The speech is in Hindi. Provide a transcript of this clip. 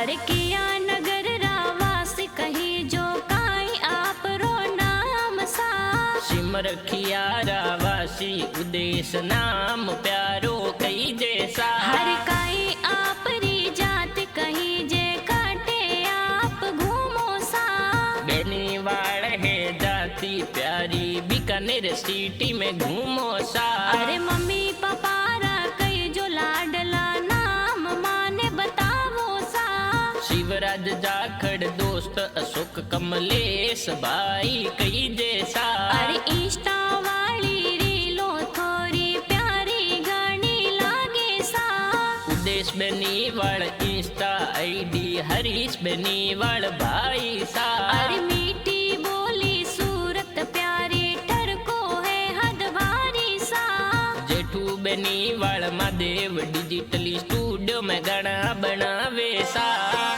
अरे किया नगर रावास कही जो काई आप रो नाम सा। सिमर किया रावासी उदेश नाम प्यारो कई जैसा। हर काई आप री जात कही जे काटे आप घूमो सा। बेनीवाड़ है जाति प्यारी बीकानेर सिटी में घूमो सा। अरे मम्मी पापा रा कई जो लाडला नाम माने बतावो सा। शिवराज जाखड़ दोस्त अशोक कमलेश भाई कई जैसा। अरे इंस्टा वाली रीलो थोड़ी प्यारी गानी लागे सा। उदेश बेनीवाड़ इंस्टा आईडी हरीश बेनीवाड़ भाई सा। अरे मीठी बोली सूरत प्यारी टरको है हद भारी सा। Jethu बेनीवाड़ Mahadev digital studio